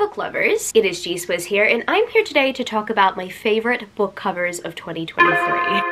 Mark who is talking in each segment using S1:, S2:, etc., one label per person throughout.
S1: book lovers, it is GSwiz here, and I'm here today to talk about my favorite book covers of 2023.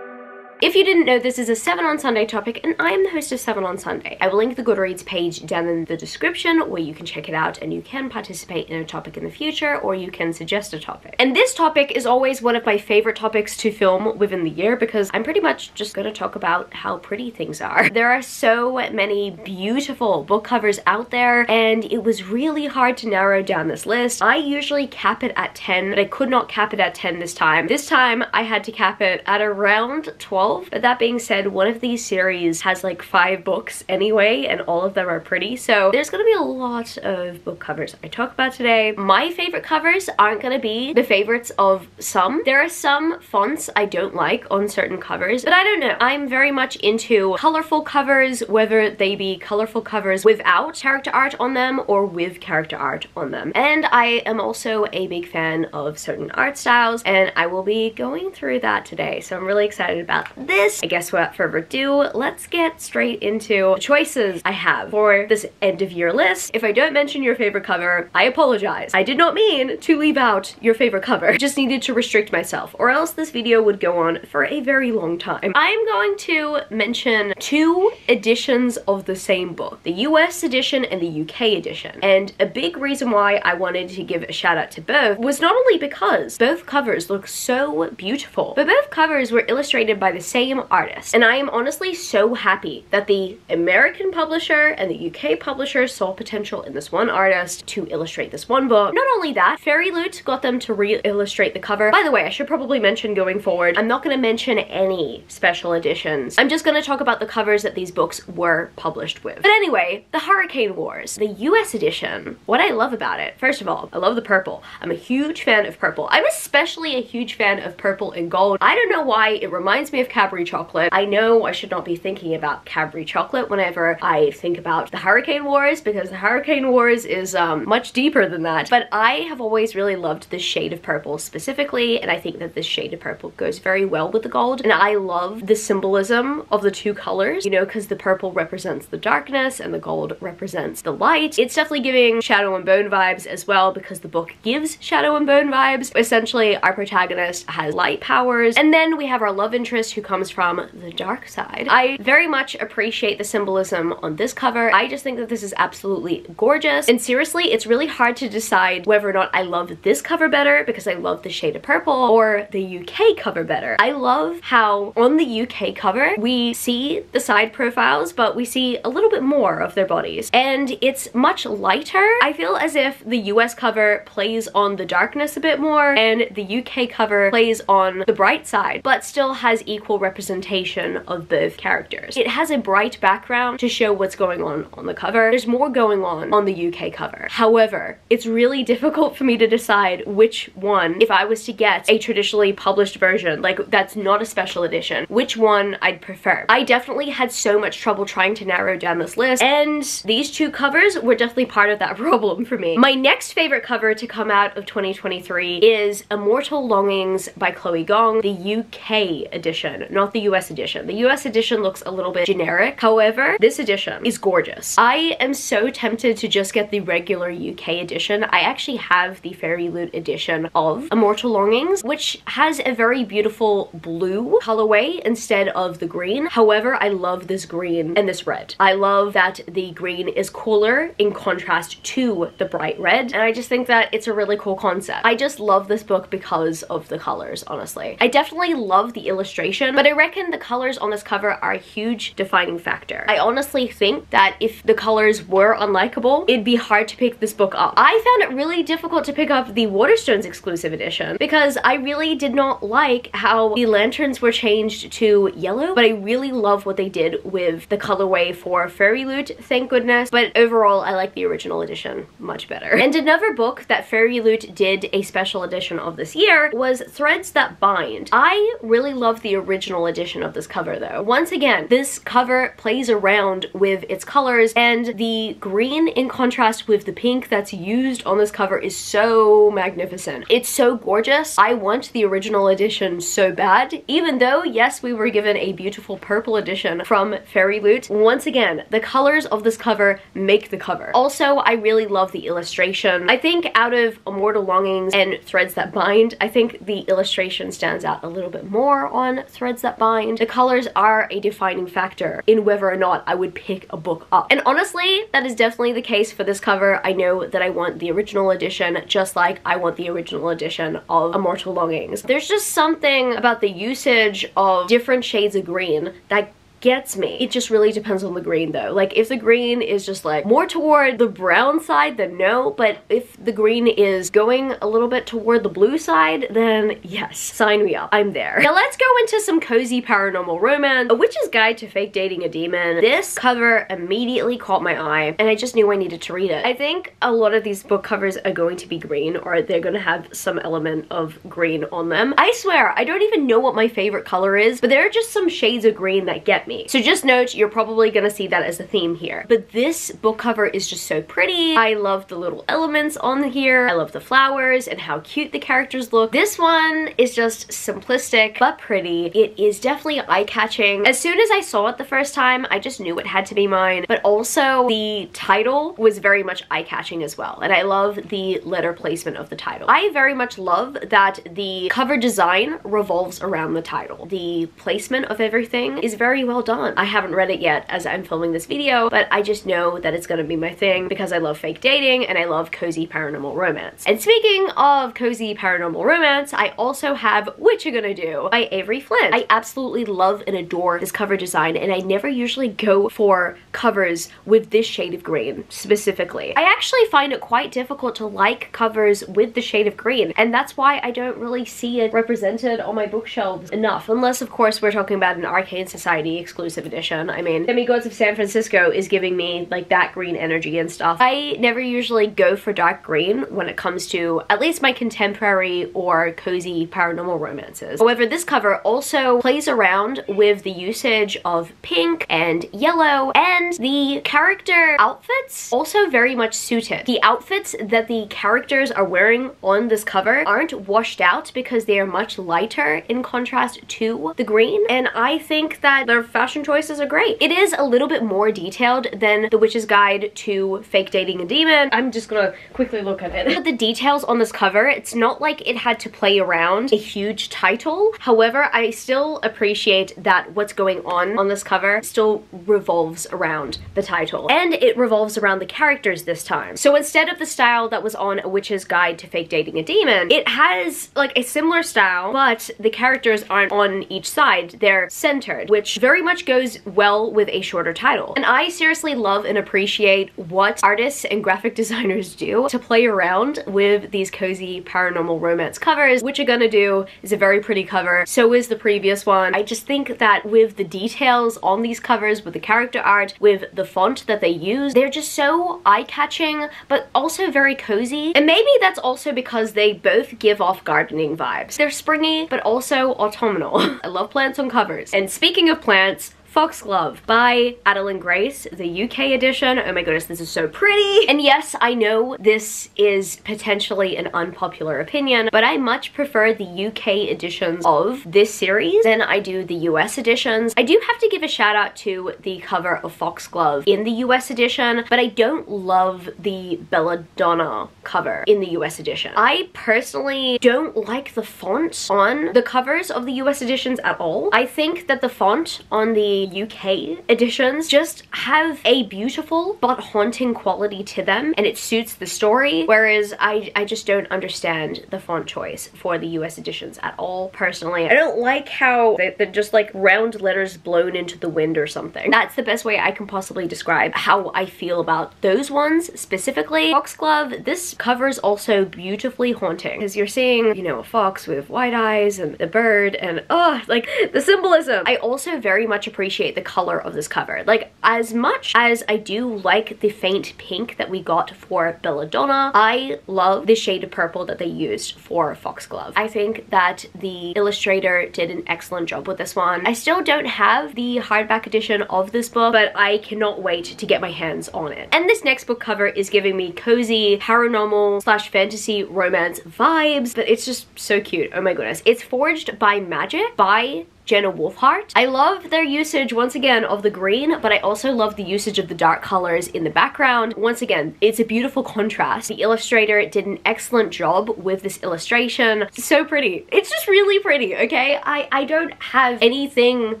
S1: If you didn't know, this is a 7 on Sunday topic, and I am the host of 7 on Sunday. I will link the Goodreads page down in the description where you can check it out and you can participate in a topic in the future, or you can suggest a topic. And this topic is always one of my favorite topics to film within the year because I'm pretty much just gonna talk about how pretty things are. There are so many beautiful book covers out there, and it was really hard to narrow down this list. I usually cap it at 10, but I could not cap it at 10 this time. This time I had to cap it at around 12. But that being said, one of these series has like 5 books anyway, and all of them are pretty, so there's gonna be a lot of book covers I talk about today. My favorite covers aren't gonna be the favorites of some. There are some fonts I don't like on certain covers, but I don't know. I'm very much into colorful covers, whether they be colorful covers without character art on them or with character art on them. And I am also a big fan of certain art styles, and I will be going through that today, so I'm really excited about this. I guess without further ado, let's get straight into the choices I have for this end of year list. If I don't mention your favorite cover, I apologize. I did not mean to leave out your favorite cover. I just needed to restrict myself, or else this video would go on for a very long time. I'm going to mention 2 editions of the same book, the US edition and the UK edition. And a big reason why I wanted to give a shout out to both was not only because both covers look so beautiful, but both covers were illustrated by the same artist. And I am honestly so happy that the American publisher and the UK publisher saw potential in this one artist to illustrate this one book. Not only that, Fairy Loot got them to re-illustrate the cover. By the way, I should probably mention going forward, I'm not going to mention any special editions. I'm just going to talk about the covers that these books were published with. But anyway, the Hurricane Wars, the US edition, what I love about it, first of all, I love the purple. I'm a huge fan of purple. I'm especially a huge fan of purple and gold. I don't know why, it reminds me of Cadbury chocolate. I know I should not be thinking about Cadbury chocolate whenever I think about the Hurricane Wars, because the Hurricane Wars is much deeper than that. But I have always really loved this shade of purple specifically, and I think that this shade of purple goes very well with the gold. And I love the symbolism of the 2 colors, you know, because the purple represents the darkness and the gold represents the light. It's definitely giving Shadow and Bone vibes as well, because the book gives Shadow and Bone vibes. Essentially, our protagonist has light powers, and then we have our love interest who comes from the dark side. I very much appreciate the symbolism on this cover. I just think that this is absolutely gorgeous, and seriously, it's really hard to decide whether or not I love this cover better because I love the shade of purple, or the UK cover better. I love how on the UK cover we see the side profiles, but we see a little bit more of their bodies, and it's much lighter. I feel as if the US cover plays on the darkness a bit more, and the UK cover plays on the bright side, but still has equal representation of both characters. It has a bright background to show what's going on the cover. There's more going on the UK cover. However, it's really difficult for me to decide which one, if I was to get a traditionally published version, like that's not a special edition, which one I'd prefer. I definitely had so much trouble trying to narrow down this list, and these 2 covers were definitely part of that problem for me. My next favorite cover to come out of 2023 is Immortal Longings by Chloe Gong, the UK edition, not the US edition. The US edition looks a little bit generic. However, this edition is gorgeous. I am so tempted to just get the regular UK edition. I actually have the Fairy Loot edition of Immortal Longings, which has a very beautiful blue colorway instead of the green. However, I love this green and this red. I love that the green is cooler in contrast to the bright red, and I just think that it's a really cool concept. I just love this book because of the colors, honestly. I definitely love the illustration, but I reckon the colors on this cover are a huge defining factor. I honestly think that if the colors were unlikable, it'd be hard to pick this book up. I found it really difficult to pick up the Waterstones exclusive edition because I really did not like how the lanterns were changed to yellow, but I really love what they did with the colorway for Fairy Loot, thank goodness. But overall, I like the original edition much better. And another book that Fairy Loot did a special edition of this year was Threads That Bind. I really love the original original edition of this cover though. Once again, this cover plays around with its colors, and the green in contrast with the pink that's used on this cover is so magnificent. It's so gorgeous. I want the original edition so bad, even though, yes, we were given a beautiful purple edition from Fairy Loot. Once again, the colors of this cover make the cover. Also, I really love the illustration. I think out of Immortal Longings and Threads That Bind, I think the illustration stands out a little bit more on Threads That Bind. The colors are a defining factor in whether or not I would pick a book up. And honestly, that is definitely the case for this cover. I know that I want the original edition, just like I want the original edition of Immortal Longings. There's just something about the usage of different shades of green that gets me. It just really depends on the green though. Like if the green is just like more toward the brown side, then no, but if the green is going a little bit toward the blue side, then yes, sign me up. I'm there. Now let's go into some cozy paranormal romance. A Witch's Guide to Fake Dating a Demon. This cover immediately caught my eye and I just knew I needed to read it. I think a lot of these book covers are going to be green, or they're going to have some element of green on them. I swear, I don't even know what my favorite color is, but there are just some shades of green that get me. So just note, you're probably gonna see that as a theme here. But this book cover is just so pretty. I love the little elements on here. I love the flowers and how cute the characters look. This one is just simplistic but pretty. It is definitely eye-catching. As soon as I saw it the first time, I just knew it had to be mine. But also the title was very much eye-catching as well. And I love the letter placement of the title. I very much love that the cover design revolves around the title. The placement of everything is very well done. I haven't read it yet as I'm filming this video, but I just know that it's gonna be my thing because I love fake dating and I love cozy paranormal romance. And speaking of cozy paranormal romance, I also have What You Gonna Do by Avery Flint. I absolutely love and adore this cover design, and I never usually go for covers with this shade of green specifically. I actually find it quite difficult to like covers with the shade of green, and that's why I don't really see it represented on my bookshelves enough, unless of course we're talking about an Arcane Society exclusive edition. I mean, Demigods of San Francisco is giving me like that green energy and stuff. I never usually go for dark green when it comes to at least my contemporary or cozy paranormal romances. However, this cover also plays around with the usage of pink and yellow, and the character outfits also very much suited. The outfits that the characters are wearing on this cover aren't washed out because they are much lighter in contrast to the green, and I think that their fashion choices are great. It is a little bit more detailed than The Witch's Guide to Fake Dating a Demon. I'm just gonna quickly look at it. But the details on this cover, it's not like it had to play around a huge title. However, I still appreciate that what's going on this cover still revolves around the title. And it revolves around the characters this time. So instead of the style that was on A Witch's Guide to Fake Dating a Demon, it has like a similar style, but the characters aren't on each side. They're centered, which very much goes well with a shorter title. And I seriously love and appreciate what artists and graphic designers do to play around with these cozy paranormal romance covers. What You're Gonna Do is a very pretty cover. So is the previous one. I just think that with the details on these covers, with the character art, with the font that they use, they're just so eye-catching, but also very cozy. And maybe that's also because they both give off gardening vibes. They're springy, but also autumnal. I love plants on covers. And speaking of plants, Foxglove by Adeline Grace, the UK edition. Oh my goodness, this is so pretty. And yes, I know this is potentially an unpopular opinion, but I much prefer the UK editions of this series than I do the US editions. I do have to give a shout out to the cover of Foxglove in the US edition, but I don't love the Belladonna cover in the US edition. I personally don't like the font on the covers of the US editions at all. I think that the font on the UK editions just have a beautiful but haunting quality to them, and it suits the story, whereas I just don't understand the font choice for the US editions at all, personally. I don't like how they're just like round letters blown into the wind or something. That's the best way I can possibly describe how I feel about those ones specifically. Foxglove, this cover is also beautifully haunting, because you're seeing, you know, a fox with white eyes and the bird and, oh, like the symbolism. I also very much appreciate appreciate the color of this cover. Like, as much as I do like the faint pink that we got for Belladonna, I love the shade of purple that they used for Foxglove. I think that the illustrator did an excellent job with this one. I still don't have the hardback edition of this book, but I cannot wait to get my hands on it. And this next book cover is giving me cozy paranormal / fantasy romance vibes, but it's just so cute. Oh my goodness. It's Forged by Magic by Jenna Wolfhart. I love their usage, once again, of the green, but I also love the usage of the dark colors in the background. Once again, it's a beautiful contrast. The illustrator did an excellent job with this illustration. It's so pretty. It's just really pretty, okay? I don't have anything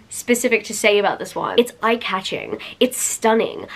S1: specific to say about this one. It's eye-catching. It's stunning.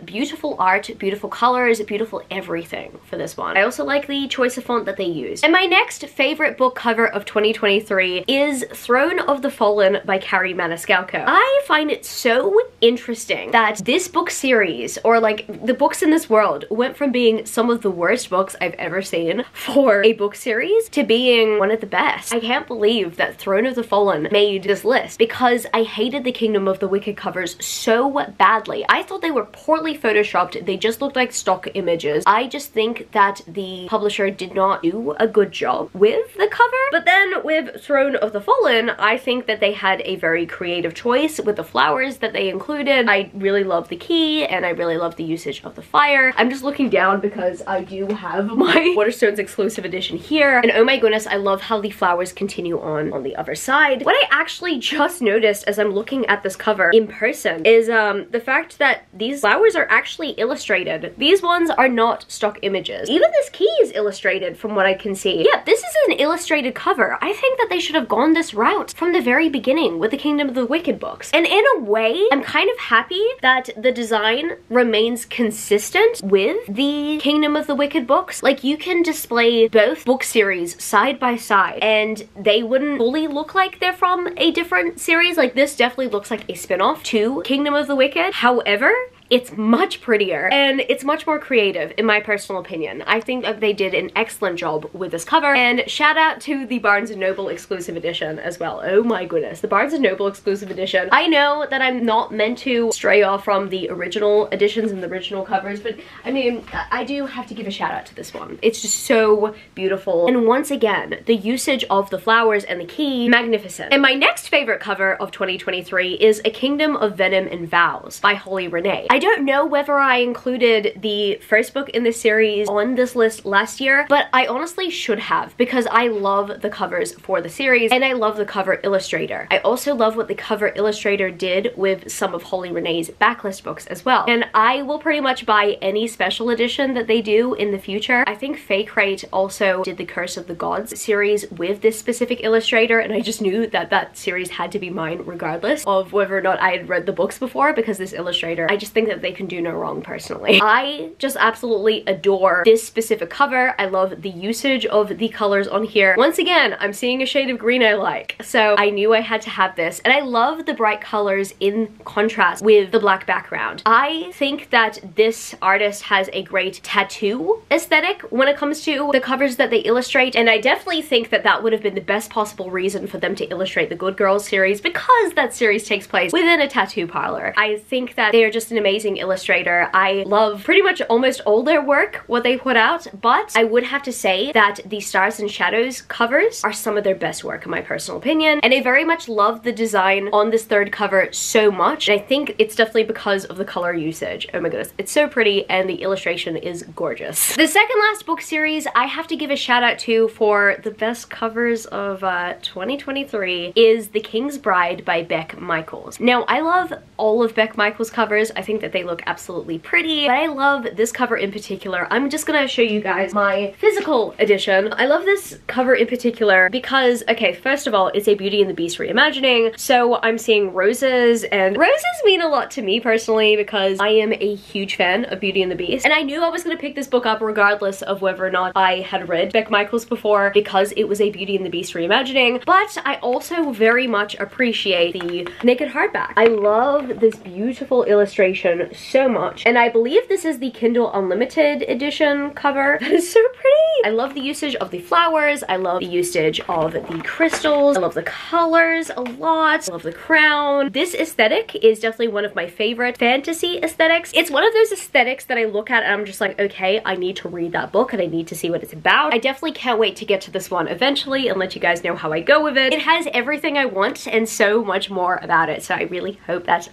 S1: Beautiful art, beautiful colors, beautiful everything for this one. I also like the choice of font that they used. And my next favorite book cover of 2023 is Throne of the Fallen by Carrie Maniscalco. I find it so interesting that this book series, or like the books in this world, went from being some of the worst books I've ever seen for a book series to being one of the best. I can't believe that Throne of the Fallen made this list because I hated the Kingdom of the Wicked covers so badly. I thought they were poorly photoshopped. They just looked like stock images. I just think that the publisher did not do a good job with the cover. But then with Throne of the Fallen, I think that they had a very creative choice with the flowers that they included. I really love the key and I really love the usage of the fire. I'm just looking down because I do have my Waterstones exclusive edition here, and oh my goodness, I love how the flowers continue on the other side. What I actually just noticed as I'm looking at this cover in person is the fact that these flowers are actually illustrated. These ones are not stock images. Even this key is illustrated from what I can see. Yeah, this is an illustrated cover. I think that they should have gone this route from the very beginning with the Kingdom of the Wicked books. And in a way, I'm kind of happy that the design remains consistent with the Kingdom of the Wicked books. Like, you can display both book series side by side and they wouldn't fully look like they're from a different series. Like, this definitely looks like a spin-off to Kingdom of the Wicked. However, it's much prettier and it's much more creative in my personal opinion. I think that they did an excellent job with this cover, and shout out to the Barnes & Noble exclusive edition as well. Oh my goodness, the Barnes & Noble exclusive edition. I know that I'm not meant to stray off from the original editions and the original covers, but I mean, I do have to give a shout out to this one. It's just so beautiful. And once again, the usage of the flowers and the key, magnificent. And my next favorite cover of 2023 is A Kingdom of Venom and Vows by Holly Renee. I don't know whether I included the first book in this series on this list last year, but I honestly should have, because I love the covers for the series and I love the cover illustrator. I also love what the cover illustrator did with some of Holly Renee's backlist books as well. And I will pretty much buy any special edition that they do in the future. I think Fake Rate also did the Curse of the Gods series with this specific illustrator, and I just knew that that series had to be mine regardless of whether or not I had read the books before, because this illustrator, I just think that they can do no wrong personally. I just absolutely adore this specific cover. I love the usage of the colors on here. Once again, I'm seeing a shade of green I like, so I knew I had to have this. And I love the bright colors in contrast with the black background. I think that this artist has a great tattoo aesthetic when it comes to the covers that they illustrate, and I definitely think that that would have been the best possible reason for them to illustrate the Good Girls series, because that series takes place within a tattoo parlor. I think that they are just an amazing illustrator. I love pretty much almost all their work, what they put out, but I would have to say that the Stars and Shadows covers are some of their best work in my personal opinion, and I very much love the design on this third cover so much, and I think it's definitely because of the color usage. Oh my goodness, it's so pretty and the illustration is gorgeous. The second last book series I have to give a shout out to for the best covers of 2023 is The King's Bride by Beck Michaels. Now, I love all of Beck Michaels' covers. I think that they look absolutely pretty, but I love this cover in particular. I'm just gonna show you guys my physical edition. I love this cover in particular because, okay, first of all, it's a Beauty and the Beast reimagining, so I'm seeing roses, and roses mean a lot to me personally because I am a huge fan of Beauty and the Beast, and I knew I was gonna pick this book up regardless of whether or not I had read Beck Michaels before because it was a Beauty and the Beast reimagining, but I also very much appreciate the naked hardback. I love this beautiful illustration collection so much. And I believe this is the Kindle Unlimited edition cover. That is so pretty. I love the usage of the flowers. I love the usage of the crystals. I love the colors a lot. I love the crown. This aesthetic is definitely one of my favorite fantasy aesthetics. It's one of those aesthetics that I look at and I'm just like, okay, I need to read that book and I need to see what it's about. I definitely can't wait to get to this one eventually and let you guys know how I go with it. It has everything I want and so much more about it, so I really hope that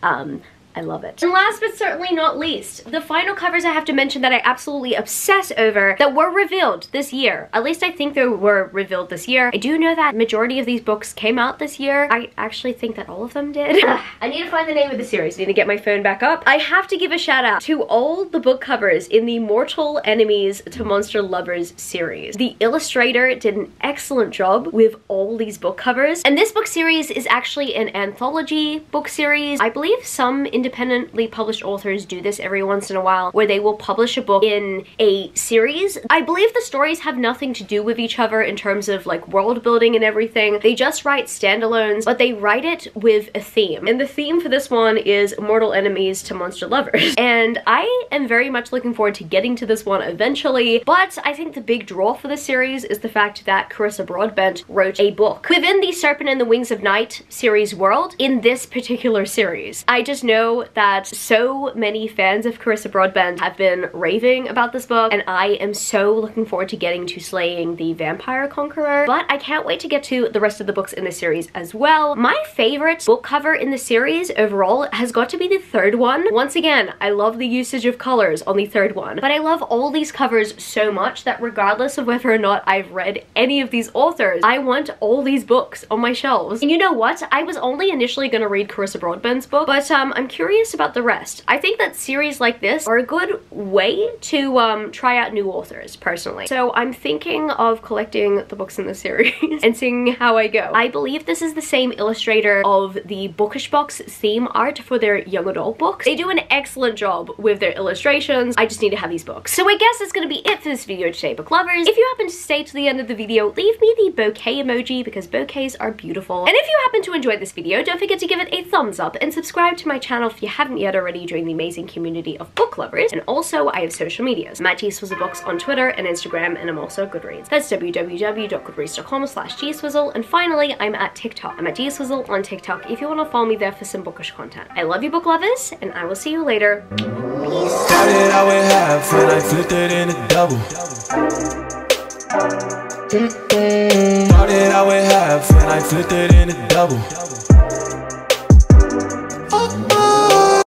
S1: I love it. And last but certainly not least, the final covers I have to mention that I absolutely obsess over that were revealed this year. At least I think they were revealed this year. I do know that majority of these books came out this year. I actually think that all of them did. I need to find the name of the series. I need to get my phone back up. I have to give a shout out to all the book covers in the Mortal Enemies to Monster Lovers series. The illustrator did an excellent job with all these book covers. And this book series is actually an anthology book series. I believe some independently published authors do this every once in a while, where they will publish a book in a series. I believe the stories have nothing to do with each other in terms of like world building and everything. They just write standalones, but they write it with a theme. And the theme for this one is Mortal Enemies to Monster Lovers. And I am very much looking forward to getting to this one eventually, but I think the big draw for this series is the fact that Carissa Broadbent wrote a book within the Serpent and the Wings of Night series world in this particular series. I just know that so many fans of Carissa Broadbent have been raving about this book, and I am so looking forward to getting to slaying the vampire conqueror, but I can't wait to get to the rest of the books in the series as well. My favorite book cover in the series overall has got to be the third one. Once again, I love the usage of colors on the third one, but I love all these covers so much that regardless of whether or not I've read any of these authors, I want all these books on my shelves. And you know what? I was only initially gonna read Carissa Broadbent's book, but I'm curious about the rest. I think that series like this are a good way to try out new authors, personally. So I'm thinking of collecting the books in the series and seeing how I go. I believe this is the same illustrator of the Bookish Box theme art for their young adult books. They do an excellent job with their illustrations. I just need to have these books. So I guess that's gonna be it for this video today, book lovers. If you happen to stay to the end of the video, leave me the bouquet emoji because bouquets are beautiful. And if you happen to enjoy this video, don't forget to give it a thumbs up and subscribe to my channel if you haven't yet already, join the amazing community of book lovers. And also I have social medias. I'm at gswizzelbooks on Twitter and Instagram, and I'm also at Goodreads. That's www.goodreads.com/gswizzle. And finally, I'm at TikTok. I'm at gswizzle on TikTok if you want to follow me there for some bookish content. I love you, book lovers, and I will see you later. Peace.
S2: Started out with half and I flipped it into double. Started out with half and I flipped it into double.